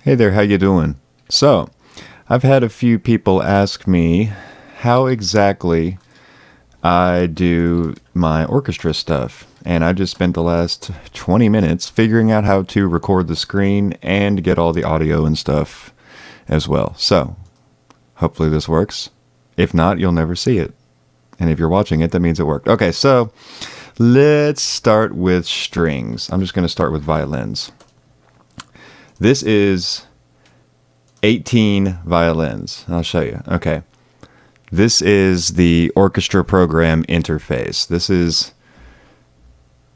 Hey there, how you doing? So, I've had a few people ask me how exactly I do my orchestra stuff, and I just spent the last 20 minutes figuring out how to record the screen and get all the audio and stuff as well. So, hopefully this works. If not, you'll never see it. And if you're watching it, that means it worked. Okay, so let's start with strings. I'm just going to start with violins. This is 18 violins. I'll show you. Okay. This is the orchestra program interface. This is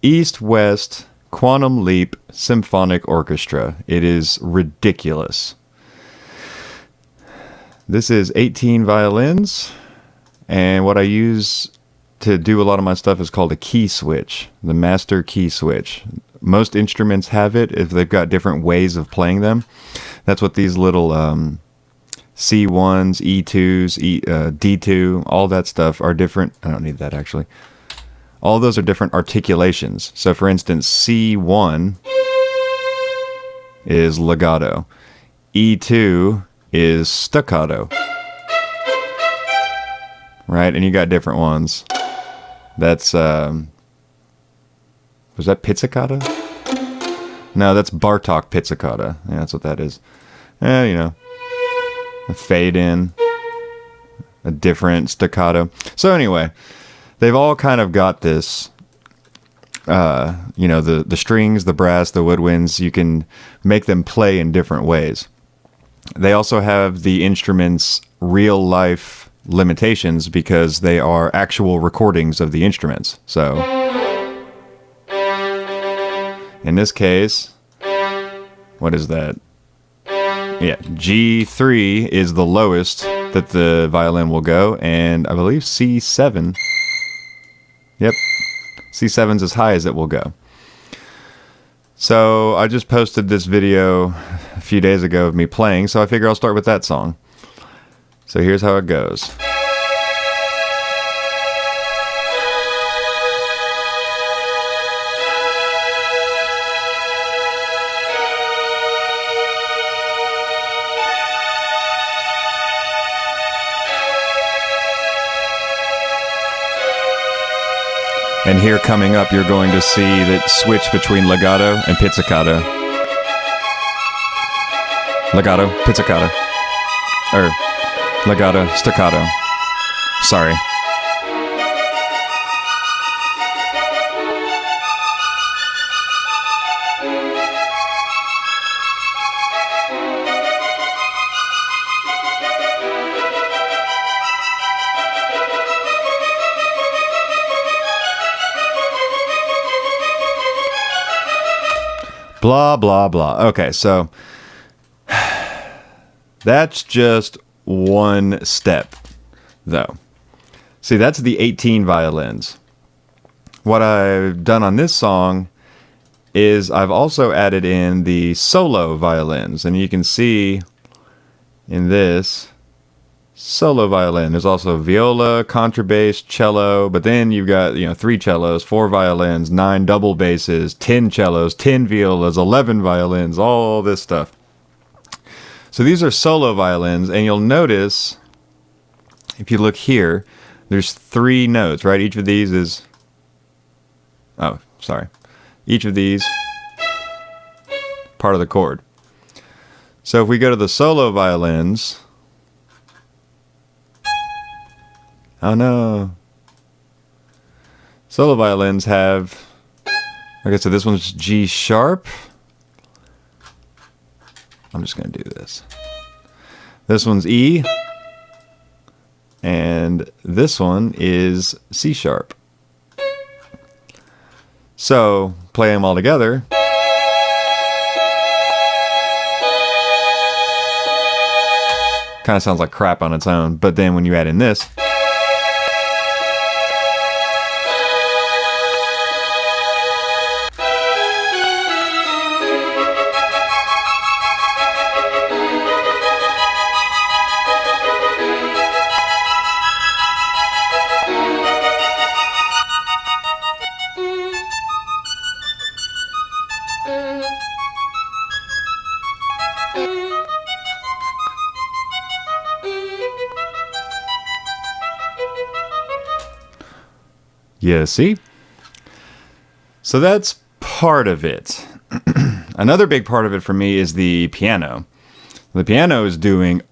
East-West Quantum Leap Symphonic Orchestra. It is ridiculous. This is 18 violins, and what I use to do a lot of my stuff is called a key switch, the master key switch. Most instruments have it if they've got different ways of playing them. That's what these little C1s, E2s, D2, all that stuff are different. I don't need that actually. All those are different articulations. So for instance, C1 is legato. E2 is staccato. Right? And you got different ones. That's, was that pizzicato? No, that's Bartok pizzicato. Yeah, that's what that is. You know, a fade in, a different staccato. So anyway, they've all kind of got this, you know, the strings, the brass, the woodwinds, you can make them play in different ways. They also have the instruments' real life limitations because they are actual recordings of the instruments. So in this case, what is that? Yeah, G3 is the lowest that the violin will go, and I believe C7. Yep, C7's as high as it will go. So I just posted this video a few days ago of me playing, so I figure I'll start with that song. So here's how it goes. And here coming up, you're going to see that switch between legato and pizzicato. Legato, pizzicato. Or legato, staccato. Sorry. Blah, blah, blah. Okay, so that's just one step, though. See, that's the 18 violins. What I've done on this song is I've also added in the solo violins, and you can see in this solo violin, there's also viola, contrabass, cello, but then you've got, you know, 3 cellos, 4 violins, 9 double basses, 10 cellos, 10 violas, 11 violins, all this stuff. So these are solo violins, and you'll notice, if you look here, there's 3 notes, right? Each of these is, oh, sorry. Each of these, part of the chord. So if we go to the solo violins, oh no. Solo violins have, okay, so this one's G sharp. I'm just going to do this. This one's E. And this one is C sharp. So, play them all together. Kind of sounds like crap on its own, but then when you add in this, Yeah, see? So that's part of it. Another big part of it for me is the piano. The piano is doing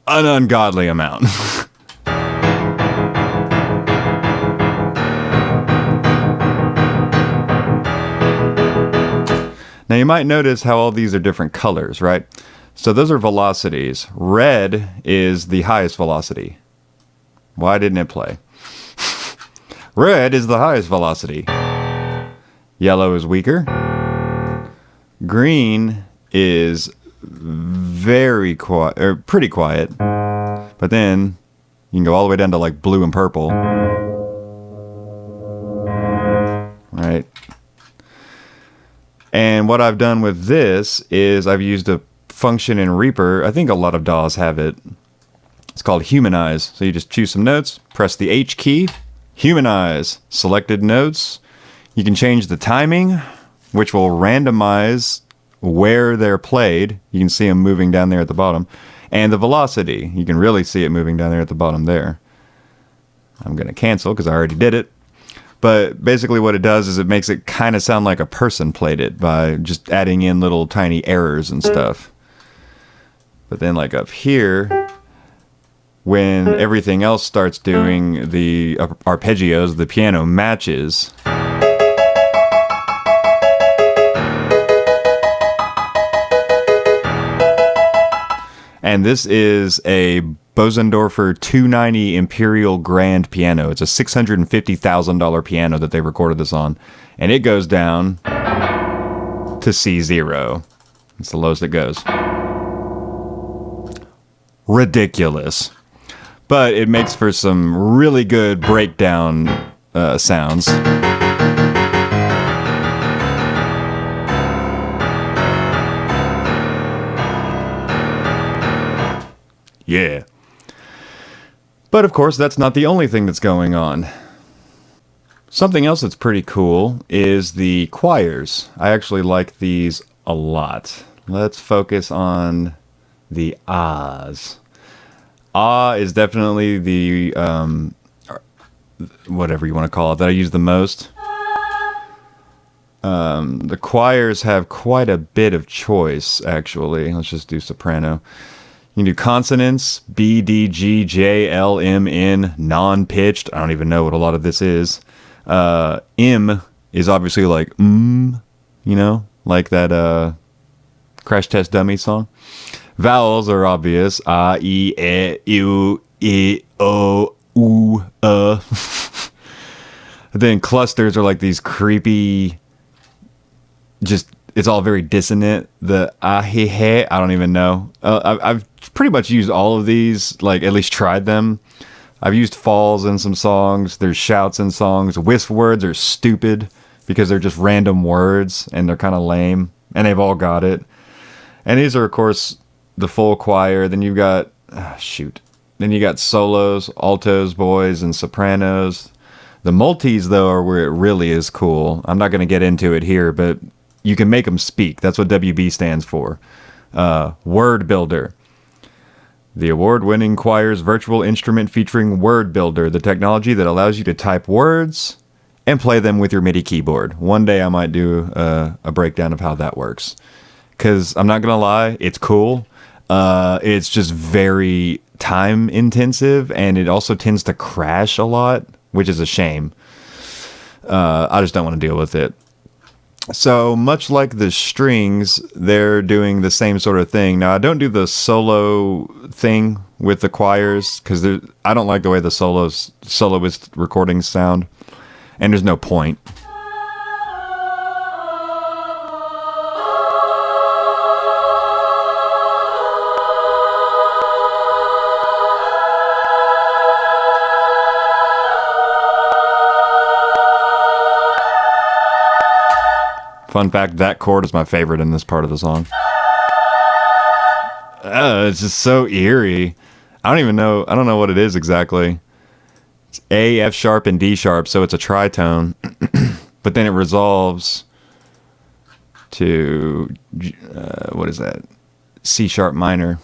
an ungodly amount. Now you might notice how all these are different colors, right? So those are velocities. Red is the highest velocity. Why didn't it play? Red is the highest velocity. Yellow is weaker. Green is very quiet, or pretty quiet. But then you can go all the way down to like blue and purple. Right? And what I've done with this is I've used a function in Reaper. I think a lot of DAWs have it. It's called Humanize. So you just choose some notes, press the H key, Humanize selected notes. You can change the timing, which will randomize where they're played. You can see them moving down there at the bottom. And the velocity. You can really see it moving down there at the bottom there. I'm going to cancel because I already did it. But basically what it does is it makes it kind of sound like a person played it by just adding in little tiny errors and stuff. But then like up here, when everything else starts doing the arpeggios, the piano matches. And this is a Bosendorfer 290 Imperial Grand piano. It's a $650,000 piano that they recorded this on. And it goes down to C0. It's the lowest it goes. Ridiculous. But it makes for some really good breakdown sounds. Yeah. But of course, that's not the only thing that's going on. Something else that's pretty cool is the choirs. I actually like these a lot. Let's focus on the ahs. Ah is definitely the, whatever you want to call it, that I use the most. The choirs have quite a bit of choice, actually. Let's just do soprano. You can do consonants, B, D, G, J, L, M, N, non-pitched. I don't even know what a lot of this is. M is obviously like, you know, like that Crash Test Dummy song. Vowels are obvious. A, E, E, O, U, Then clusters are like these creepy, just, it's all very dissonant. The he, I don't even know. I've pretty much used all of these, like at least tried them. I've used falls in some songs. There's shouts in songs. Wisp words are stupid because they're just random words and they're kind of lame. And they've all got it. And these are, of course, the full choir. Then you've got, Then you got solos, altos, boys, and sopranos. The multis, though, are where it really is cool. I'm not going to get into it here, but you can make them speak. That's what WB stands for. Word Builder. The award-winning choir's virtual instrument featuring Word Builder, the technology that allows you to type words and play them with your MIDI keyboard. One day I might do a breakdown of how that works. Because I'm not going to lie, it's cool. It's just very time-intensive, and it also tends to crash a lot, which is a shame. I just don't want to deal with it. So much like the strings, they're doing the same sort of thing. Now, I don't do the solo thing with the choirs because I don't like the way the soloist recordings sound, and there's no point. Fun fact, that chord is my favorite in this part of the song. It's just so eerie. I don't know what it is exactly. It's A, F sharp, and D sharp, so it's a tritone. But then it resolves to, what is that? C sharp minor.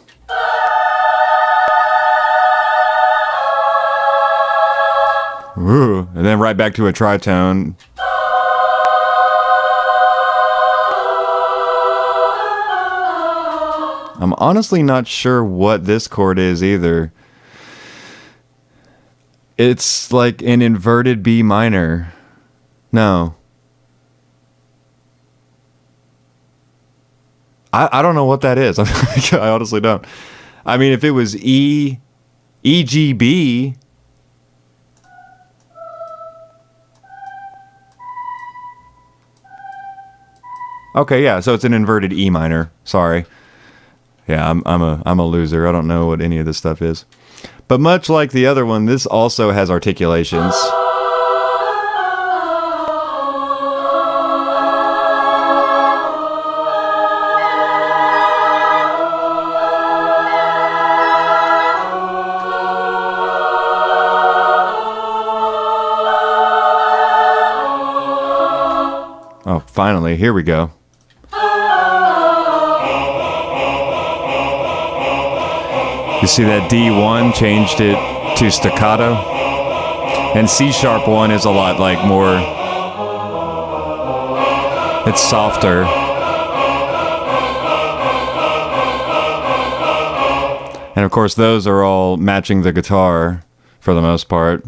and then right back to a tritone. I'm honestly not sure what this chord is either. It's like an inverted B minor. No. I don't know what that is. I honestly don't. I mean, if it was E G B. Okay, yeah, so it's an inverted E minor. Sorry. Yeah, I'm a loser. I don't know what any of this stuff is. But much like the other one, this also has articulations. Oh, finally, here we go. You see that D1 changed it to staccato? And C sharp 1 is a lot like more, it's softer. And of course those are all matching the guitar for the most part.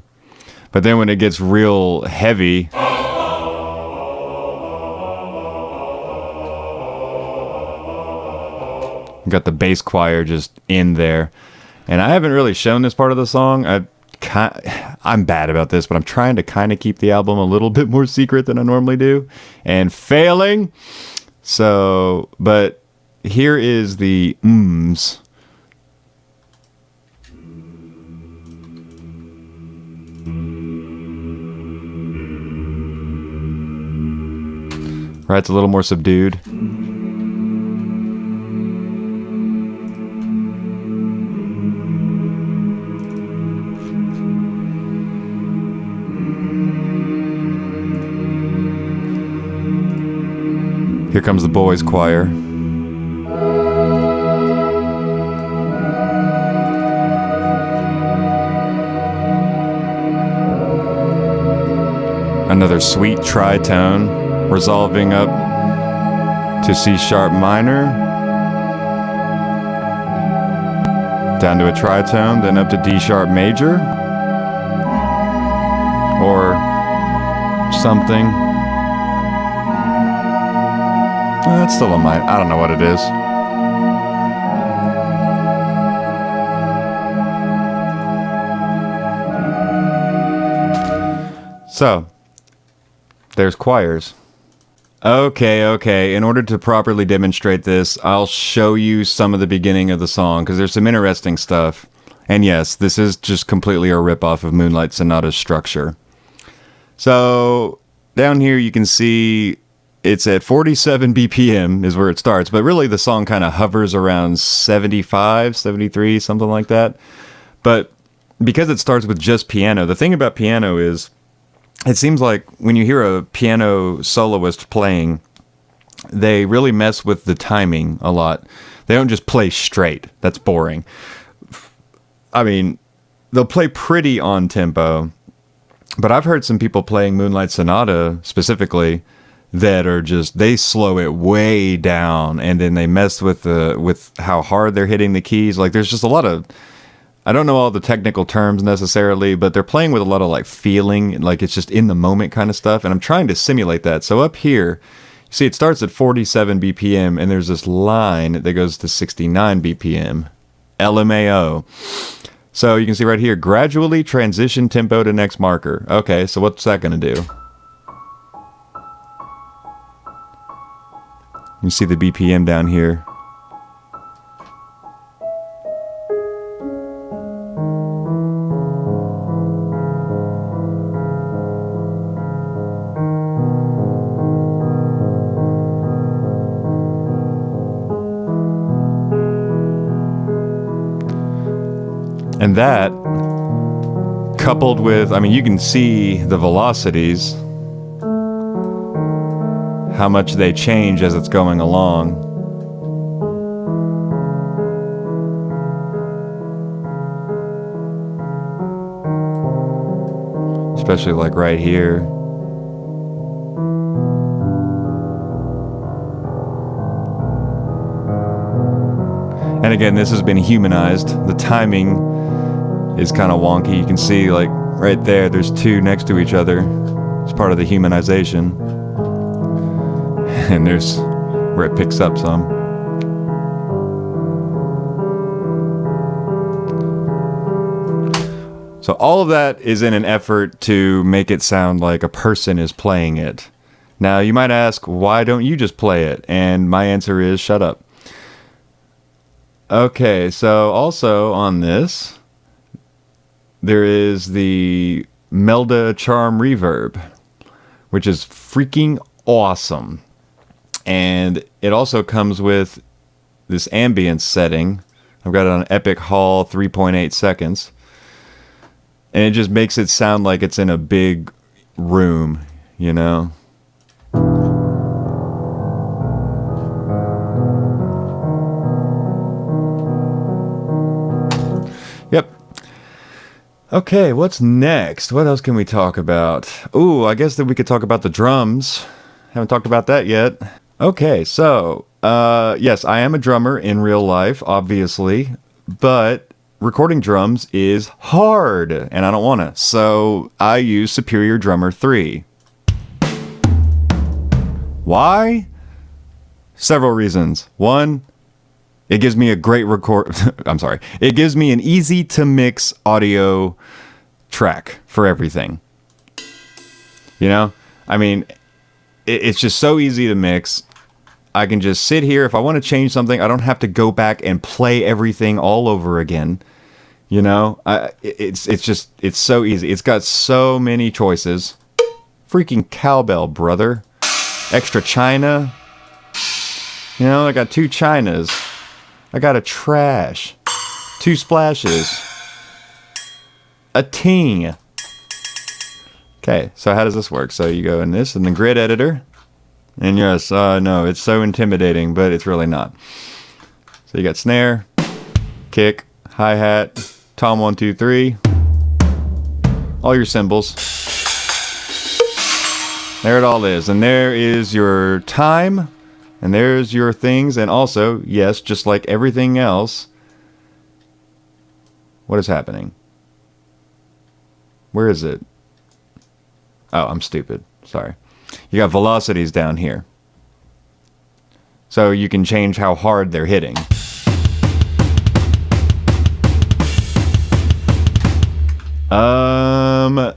But then when it gets real heavy, got the bass choir just in there. And I haven't really shown this part of the song. I'm bad about this, but I'm trying to kind of keep the album a little bit more secret than I normally do, and failing. So, but here is the ums. Right, it's a little more subdued. Here comes the boys' choir. Another sweet tritone, resolving up to C sharp minor, down to a tritone, then up to D sharp major, or something. That's still a minor. I don't know what it is. So, there's choirs. Okay. In order to properly demonstrate this, I'll show you some of the beginning of the song, because there's some interesting stuff. And yes, this is just completely a ripoff of Moonlight Sonata's structure. So, down here you can see it's at 47 BPM is where it starts, but really the song kind of hovers around 75, 73, something like that. But because it starts with just piano, the thing about piano is it seems like when you hear a piano soloist playing, they really mess with the timing a lot. They don't just play straight. That's boring. I mean, they'll play pretty on tempo, but I've heard some people playing Moonlight Sonata specifically that are just, they slow it way down, and then they mess with how hard they're hitting the keys. Like, there's just a lot of, I don't know all the technical terms necessarily, but they're playing with a lot of like feeling, like it's just in the moment kind of stuff, and I'm trying to simulate that. So up here, you see it starts at 47 BPM, and there's this line that goes to 69 BPM. LMAO. So you can see right here, gradually transition tempo to next marker. Okay, so what's that going to do? You see the BPM down here. And that, coupled with, I mean, you can see the velocities, how much they change as it's going along. especially like right here. And again, this has been humanized. The timing is kind of wonky. You can see like right there's two next to each other. It's part of the humanization. And there's where it picks up some. So all of that is in an effort to make it sound like a person is playing it. Now you might ask, why don't you just play it? And my answer is, shut up. Okay, so also on this, there is the Melda Charm Reverb, which is freaking awesome. And it also comes with this ambience setting. I've got it on Epic Hall 3.8 seconds. And it just makes it sound like it's in a big room, you know? Yep. Okay, what's next? What else can we talk about? Ooh, I guess that we could talk about the drums. Haven't talked about that yet. Okay, so, yes, I am a drummer in real life, obviously, but recording drums is hard, and I don't want to. So I use Superior Drummer 3. Why? Several reasons. One, it gives me a great it gives me an easy to mix audio track for everything. You know? I mean, it's just so easy to mix. I can just sit here. If I want to change something, I don't have to go back and play everything all over again. You know? It's so easy. It's got so many choices. Freaking cowbell, brother. Extra china. You know, I got 2 chinas. I got a trash, 2 splashes, a ting. Okay, so how does this work? So you go in this in the grid editor. And yes, no, it's so intimidating, but it's really not. So you got snare, kick, hi-hat, tom 1, 2, 3. All your cymbals. There it all is. And there is your time. And there's your things, and also, yes, just like everything else, what is happening? Where is it? Oh, I'm stupid. Sorry. You got velocities down here. So you can change how hard they're hitting. I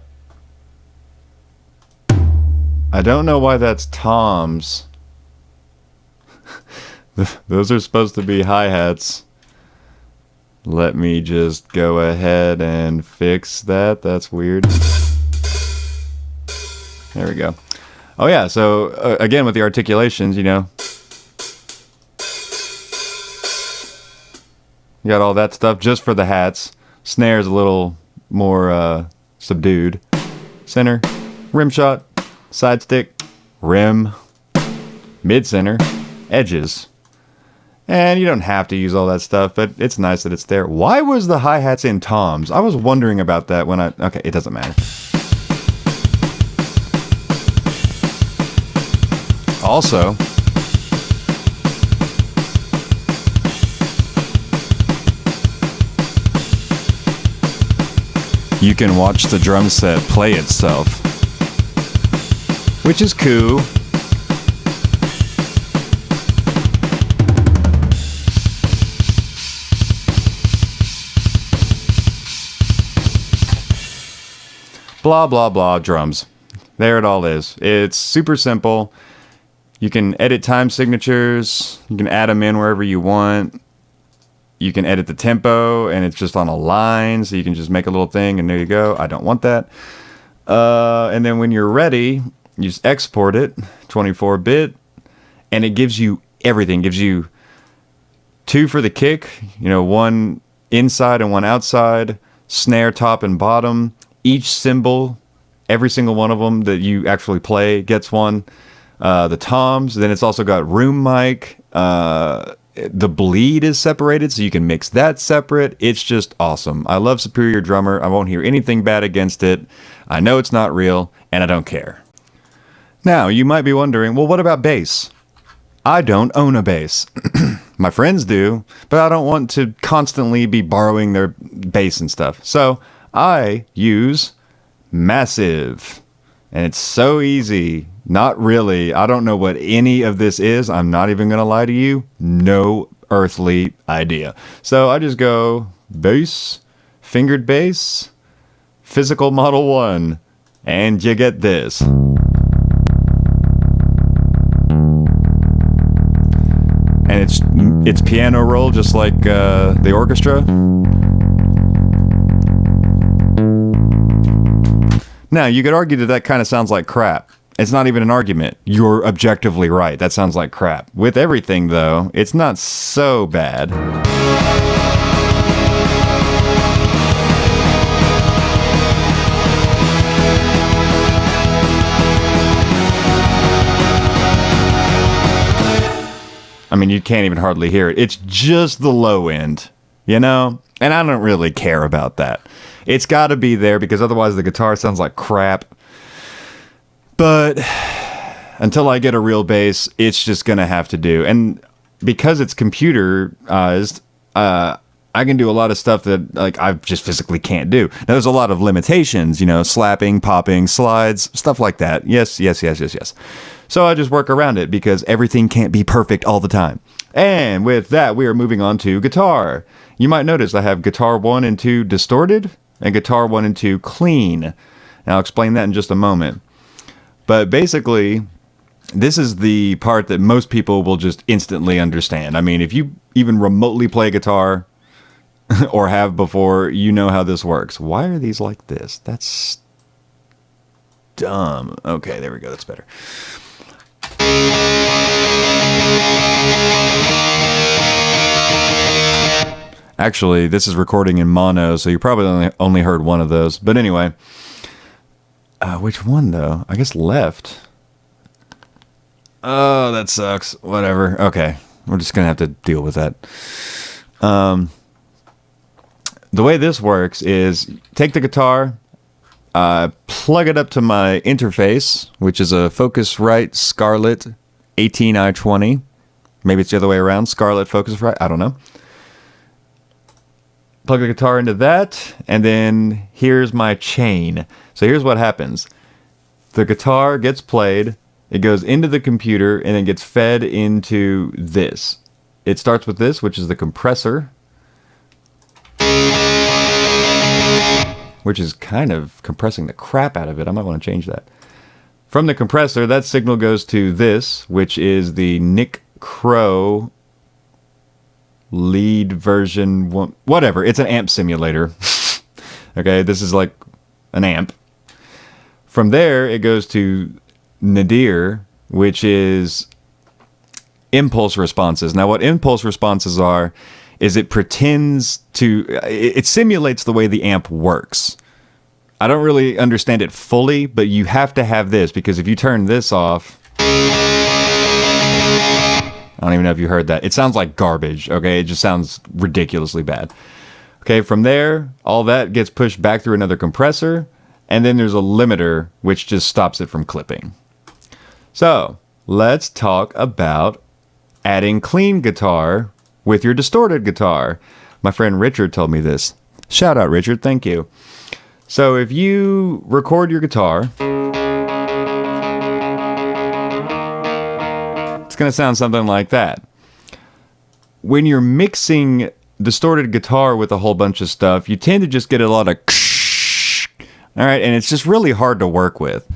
don't know why that's toms. Those are supposed to be hi-hats. Let me just go ahead and fix that. That's weird. There we go. Oh yeah, so again with the articulations, you know. You got all that stuff just for the hats. Snare's a little more subdued. Center, rim shot, side stick, rim, mid center, edges. And you don't have to use all that stuff, but it's nice that it's there. Why was the hi-hats in toms? I was wondering about that when okay, it doesn't matter. Also, you can watch the drum set play itself, which is cool. Blah, blah, blah, drums. There it all is. It's super simple. You can edit time signatures. You can add them in wherever you want. You can edit the tempo, and it's just on a line, so you can just make a little thing, and there you go. I don't want that. And then when you're ready, you just export it, 24-bit, and it gives you everything. It gives you 2 for the kick, you know, 1 inside and 1 outside, snare top and bottom. Each cymbal, every single one of them that you actually play gets one. The toms, then it's also got room mic, the bleed is separated, so you can mix that separate. It's just awesome. I love Superior Drummer. I won't hear anything bad against it. I know it's not real, and I don't care. Now, you might be wondering, well, what about bass? I don't own a bass. My friends do, but I don't want to constantly be borrowing their bass and stuff. So I use Massive. And it's so easy. Not really. I don't know what any of this is. I'm not even going to lie to you. No earthly idea. So I just go bass, fingered bass, physical model 1, and you get this. And it's piano roll just like the orchestra. Now, you could argue that that kind of sounds like crap. It's not even an argument. You're objectively right. That sounds like crap. With everything, though, it's not so bad. I mean, you can't even hardly hear it. It's just the low end, you know? And I don't really care about that. It's got to be there because otherwise the guitar sounds like crap. But until I get a real bass, it's just going to have to do. And because it's computerized, I can do a lot of stuff that like I just physically can't do. Now, there's a lot of limitations, you know, slapping, popping, slides, stuff like that. Yes. So I just work around it because everything can't be perfect all the time. And with that, we are moving on to guitar. You might notice I have guitar 1 and 2 distorted and guitar 1 and 2 clean. And I'll explain that in just a moment. But basically, this is the part that most people will just instantly understand. I mean, if you even remotely play guitar or have before, you know how this works. Why are these like this? That's dumb. Okay, there we go. That's better. Actually, this is recording in mono, so you probably only heard one of those. But anyway, which one, though? I guess left. Oh, that sucks. Whatever. Okay, we're just going to have to deal with that. The way this works is take the guitar, plug it up to my interface, which is a Focusrite Scarlett 18i20. Maybe it's the other way around. Scarlett Focusrite. I don't know. Plug the guitar into that, and then here's my chain. So here's what happens. The guitar gets played, it goes into the computer, and then gets fed into this. It starts with this, which is the compressor, which is kind of compressing the crap out of it. I might want to change that. From the compressor, that signal goes to this, which is the Nick Crow lead version one, whatever. It's an amp simulator. Okay, this is like an amp. From there, it goes to nadir, which is impulse responses. Now, what impulse responses are is it simulates the way the amp works. I don't really understand it fully, but you have to have this because if you turn this off, I don't even know if you heard that. It sounds like garbage, okay? It just sounds ridiculously bad. Okay, from there, all that gets pushed back through another compressor, and then there's a limiter, which just stops it from clipping. So, let's talk about adding clean guitar with your distorted guitar. My friend Richard told me this. Shout out, Richard. Thank you. So, if you record your guitar, it's going to sound something like that. When you're mixing distorted guitar with a whole bunch of stuff, you tend to just get a lot of all right, and it's just really hard to work with.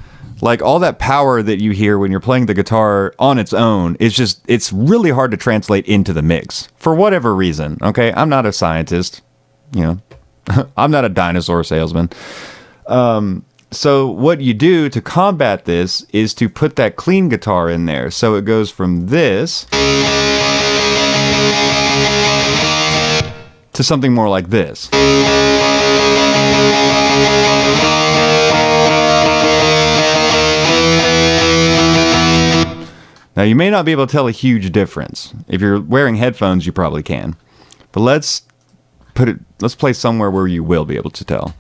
Like all that power that you hear when you're playing the guitar on its own, it's really hard to translate into the mix for whatever reason. Okay, I'm not a scientist, you know, I'm not a dinosaur salesman. So what you do to combat this is to put that clean guitar in there. So it goes from this to something more like this. Now, you may not be able to tell a huge difference. If you're wearing headphones, you probably can. But let's play somewhere where you will be able to tell.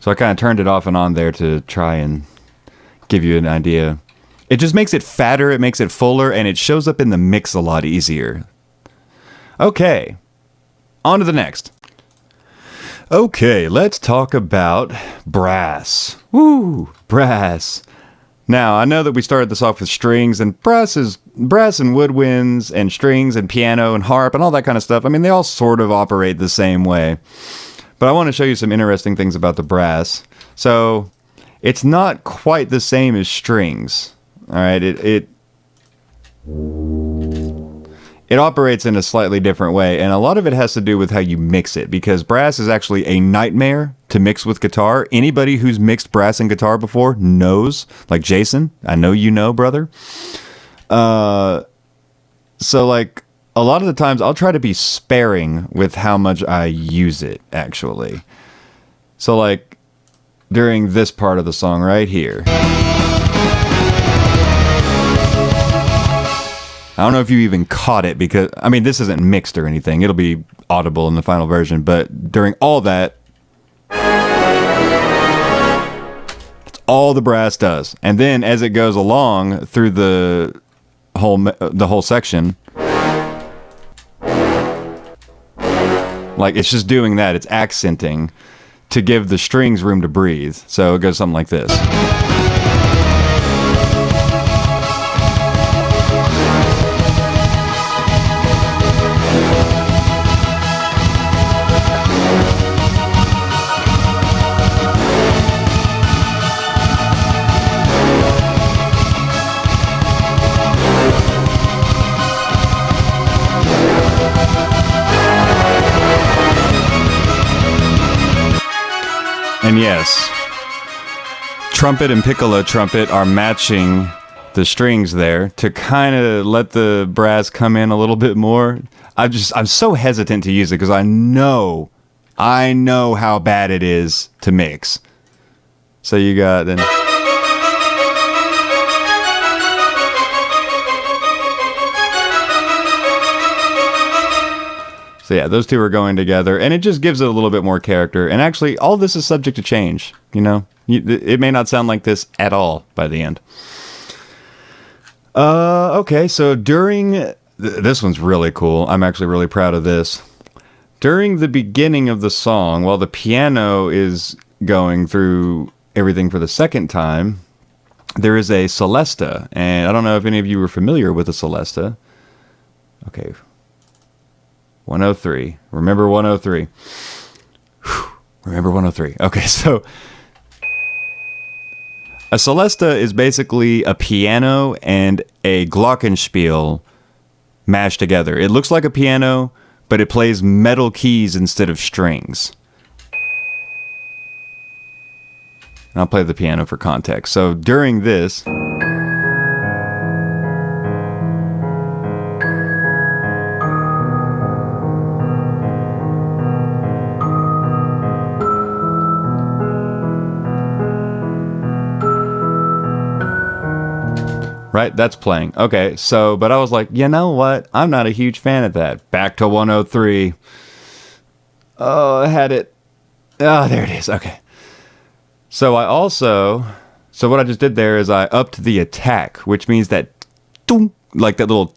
So I kind of turned it off and on there to try and give you an idea. It just makes it fatter, it makes it fuller, and it shows up in the mix a lot easier. Okay, on to the next. Okay, let's talk about brass. Woo, brass. Now, I know that we started this off with strings, and brass and woodwinds and strings and piano and harp and all that kind of stuff. I mean, they all sort of operate the same way. But I want to show you some interesting things about the brass. So, it's not quite the same as strings. All right, it operates in a slightly different way, and a lot of it has to do with how you mix it, because brass is actually a nightmare to mix with guitar. Anybody who's mixed brass and guitar before knows, like Jason, I know you know, brother. So like a lot of the times I'll try to be sparing with how much I use it, actually. So like during this part of the song right here, I don't know if you even caught it, because, I mean, this isn't mixed or anything. It'll be audible in the final version, but during all that, that's all the brass does. And then as it goes along through the whole section, like, it's just doing that. It's accenting to give the strings room to breathe. So it goes something like this. And yes, trumpet and piccolo trumpet are matching the strings there to kind of let the brass come in a little bit more. I'm so hesitant to use it because I know how bad it is to mix. So you got then. So yeah, those two are going together, and it just gives it a little bit more character. And actually, all this is subject to change, you know? It may not sound like this at all by the end. Okay, so during... This one's really cool. I'm actually really proud of this. During the beginning of the song, while the piano is going through everything for the second time, there is a celesta. And I don't know if any of you were familiar with a celesta. Okay, 103. Remember 103. Whew. Remember 103. Okay, so a celesta is basically a piano and a glockenspiel mashed together. It looks like a piano, but it plays metal keys instead of strings. And I'll play the piano for context. So during this... Right, that's playing. Okay, so, but I was like, you know what? I'm not a huge fan of that. Back to 103. Oh, I had it. Oh, there it is. Okay. So what I just did there is I upped the attack, which means that, like that little,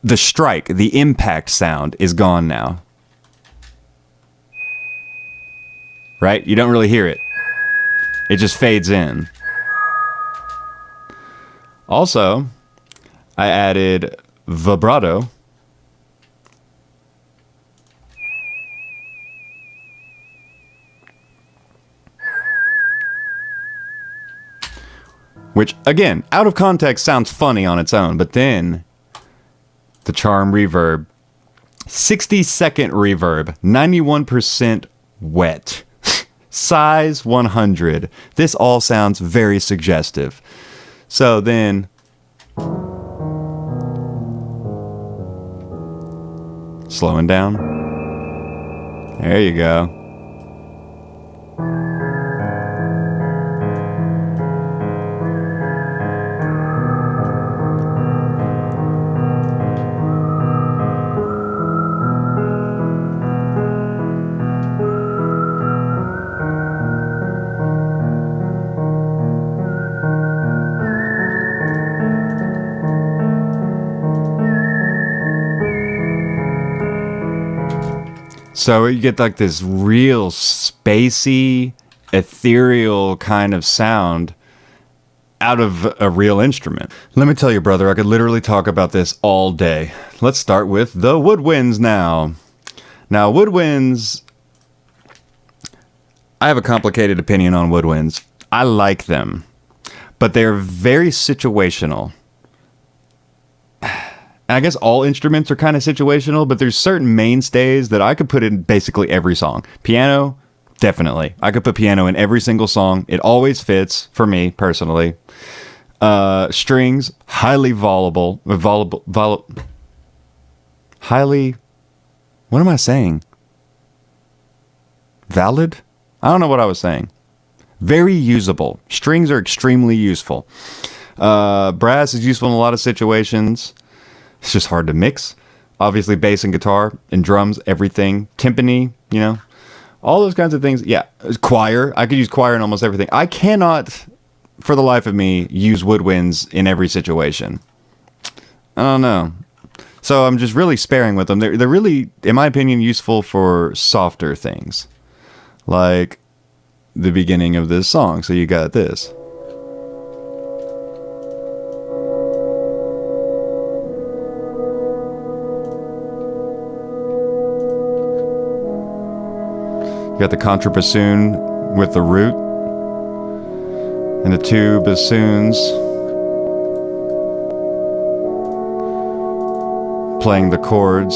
the strike, the impact sound is gone now. Right? You don't really hear it. It just fades in. Also, I added vibrato. Which, again, out of context sounds funny on its own, but then the charm reverb. 60-second reverb, 91% wet. Size 100. This all sounds very suggestive. So then, Slowing down. There you go. So you get like this real spacey, ethereal kind of sound out of a real instrument. Let me tell you, brother, I could literally talk about this all day. Let's start with the woodwinds now. Now, woodwinds, I have a complicated opinion on woodwinds. I like them, but they're very situational. I guess all instruments are kind of situational, but there's certain mainstays that I could put in basically every song. Piano, definitely. I could put piano in every single song. It always fits for me personally. Strings, highly volatile. Highly, what am I saying? Valid? I don't know what I was saying. Very usable. Strings are extremely useful. Brass is useful in a lot of situations. It's just hard to mix. Obviously, bass and guitar and drums, everything. Timpani, you know, all those kinds of things. Yeah, choir. I could use choir in almost everything. I cannot, for the life of me, use woodwinds in every situation. I don't know. So I'm just really sparing with them. They're really, in my opinion, useful for softer things. Like the beginning of this song. So you got this. You got the contrabassoon with the root and the two bassoons playing the chords.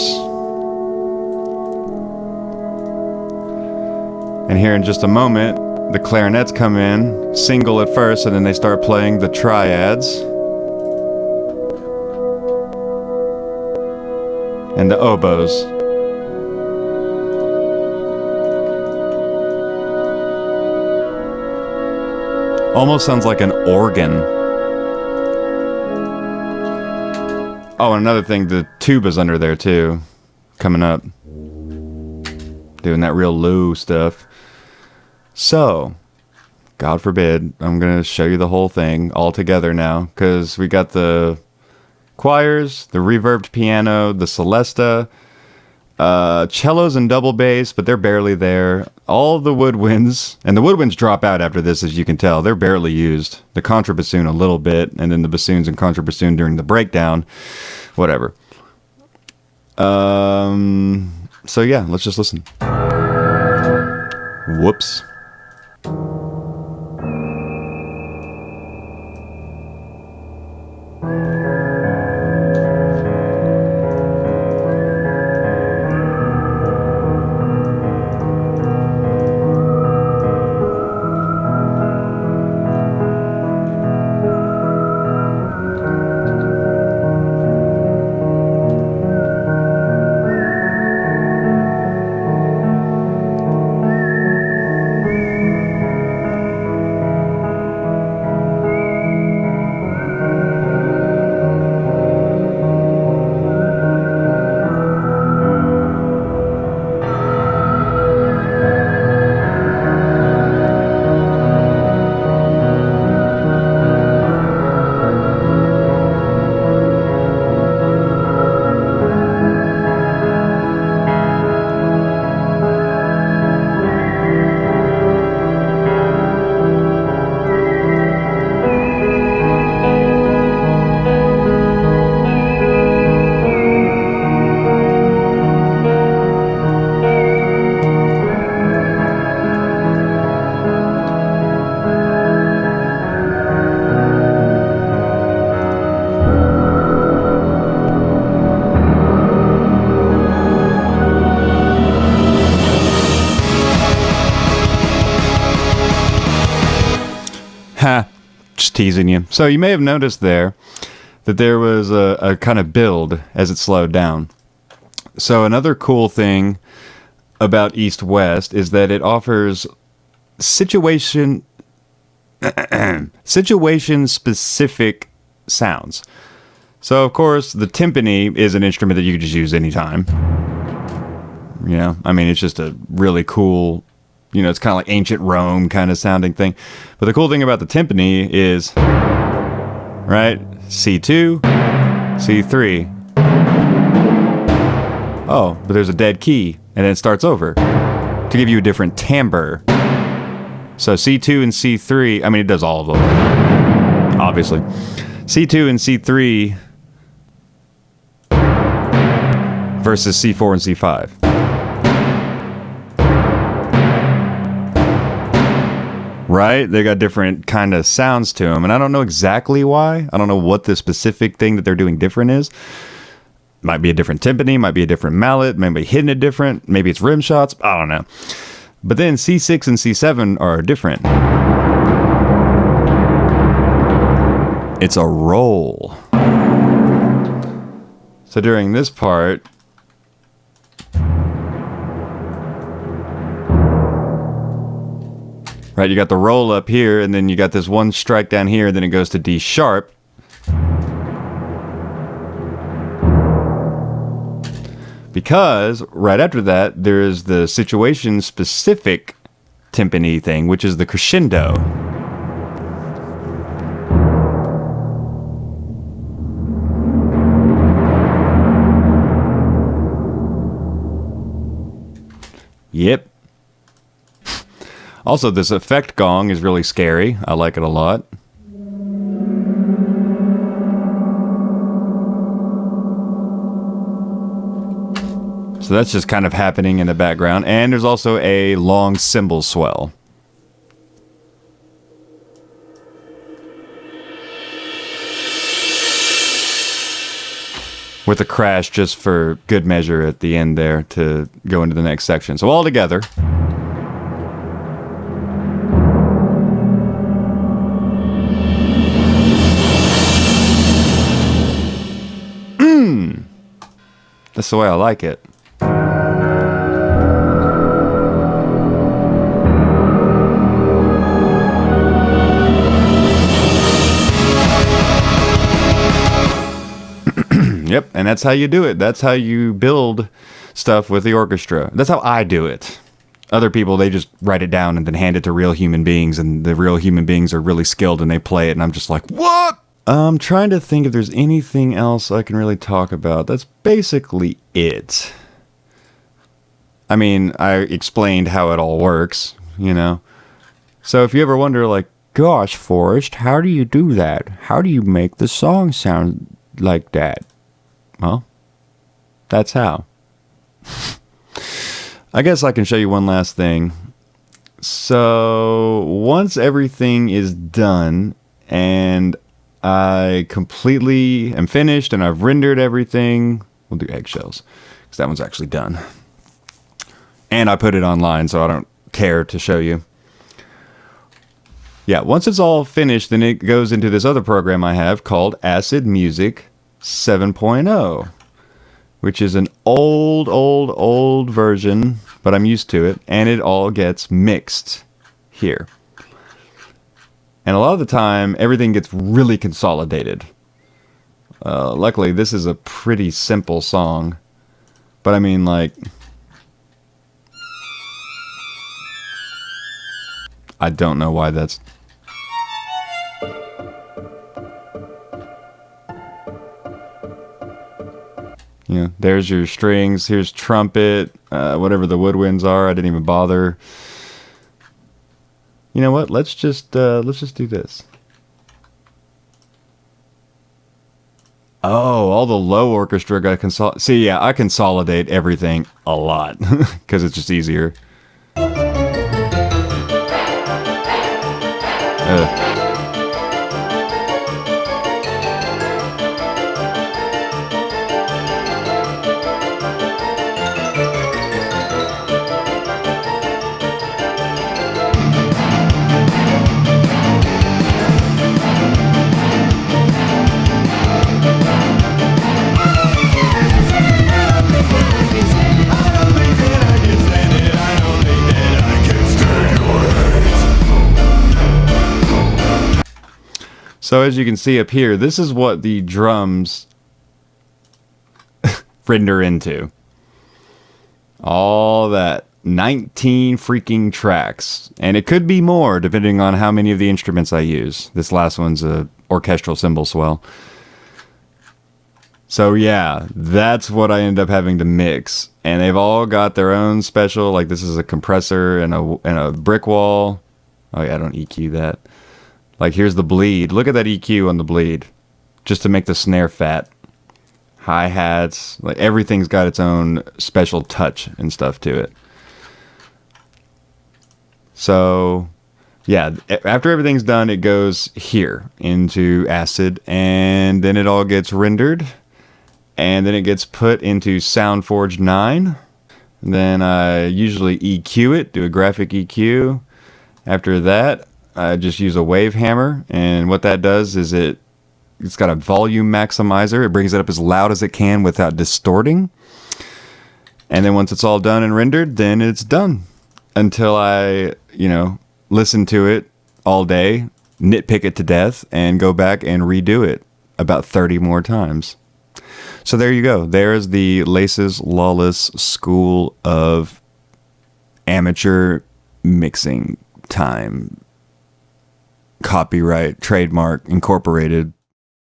And here in just a moment, the clarinets come in, single at first, and then they start playing the triads. And the oboes. Almost sounds like an organ. Oh, and another thing, the tuba's under there too. Coming up. Doing that real low stuff. So, God forbid, I'm going to show you the whole thing all together now. Because we got the choirs, the reverbed piano, the celesta, cellos and double bass, but they're barely there. All the woodwinds, and the woodwinds drop out after this, as you can tell. They're barely used. The contrabassoon a little bit, and then the bassoons and contrabassoon during the breakdown. Whatever. So yeah, let's just listen. Whoops. Ha, just teasing you. So you may have noticed there that there was a kind of build as it slowed down. So another cool thing about East West is that it offers situation specific sounds. So of course the timpani is an instrument that you can just use anytime. You know, I mean, it's just a really cool, you know, it's kind of like ancient Rome kind of sounding thing. But the cool thing about the timpani is, right, C2, C3. Oh, but there's a dead key, and then it starts over to give you a different timbre. So C2 and C3, I mean, it does all of them, obviously. C2 and C3 versus C4 and C5. Right? They got different kind of sounds to them, and I don't know exactly why. I don't know what the specific thing that they're doing different is. Might be a different timpani, might be a different mallet, maybe hitting it different, maybe it's rim shots, I don't know. But then C6 and C7 are different. It's a roll. So during this part, right, you got the roll up here, and then you got this one strike down here, then it goes to D sharp. Because right after that, there's the situation-specific timpani thing, which is the crescendo. Yep. Also, this effect gong is really scary. I like it a lot. So that's just kind of happening in the background. And there's also a long cymbal swell. With a crash just for good measure at the end there to go into the next section. So all together. That's the way I like it. Yep, and that's how you do it. That's how you build stuff with the orchestra. That's how I do it. Other people, they just write it down and then hand it to real human beings, and the real human beings are really skilled and they play it, and I'm just like, what? I'm trying to think if there's anything else I can really talk about. That's basically it. I mean, I explained how it all works, you know. So if you ever wonder, like, gosh, Forrest, how do you do that? How do you make the song sound like that? Well, that's how. I guess I can show you one last thing. So once everything is done and I completely am finished and I've rendered everything, we'll do eggshells because that one's actually done. And I put it online, so I don't care to show you. Yeah, once it's all finished, then it goes into this other program I have called Acid Music 7.0, which is an old version, but I'm used to it, and it all gets mixed here. And a lot of the time, everything gets really consolidated. Luckily, this is a pretty simple song, but I mean, like, I don't know why that's... You know, there's your strings, here's trumpet, whatever the woodwinds are, I didn't even bother. You know what, let's just do this. Oh, all the low orchestra got consolidate. See, yeah, I consolidate everything a lot, because it's just easier. So as you can see up here, this is what the drums render into. All that 19 freaking tracks. And it could be more depending on how many of the instruments I use. This last one's a orchestral cymbal swell. So yeah, that's what I end up having to mix. And they've all got their own special, like this is a compressor and a brick wall. Oh yeah, I don't EQ that. Like here's the bleed. Look at that EQ on the bleed. Just to make the snare fat. Hi-hats, like everything's got its own special touch and stuff to it. So yeah, after everything's done, it goes here into Acid, and then it all gets rendered, and then it gets put into SoundForge 9. And then I usually EQ it, do a graphic EQ. After that, I just use a wave hammer, and what that does is it's got a volume maximizer. It brings it up as loud as it can without distorting. And then once it's all done and rendered, then it's done. Until I, listen to it all day, nitpick it to death, and go back and redo it about 30 more times. So there you go. There's the Laces Lawless School of Amateur Mixing Time. Copyright, trademark, incorporated.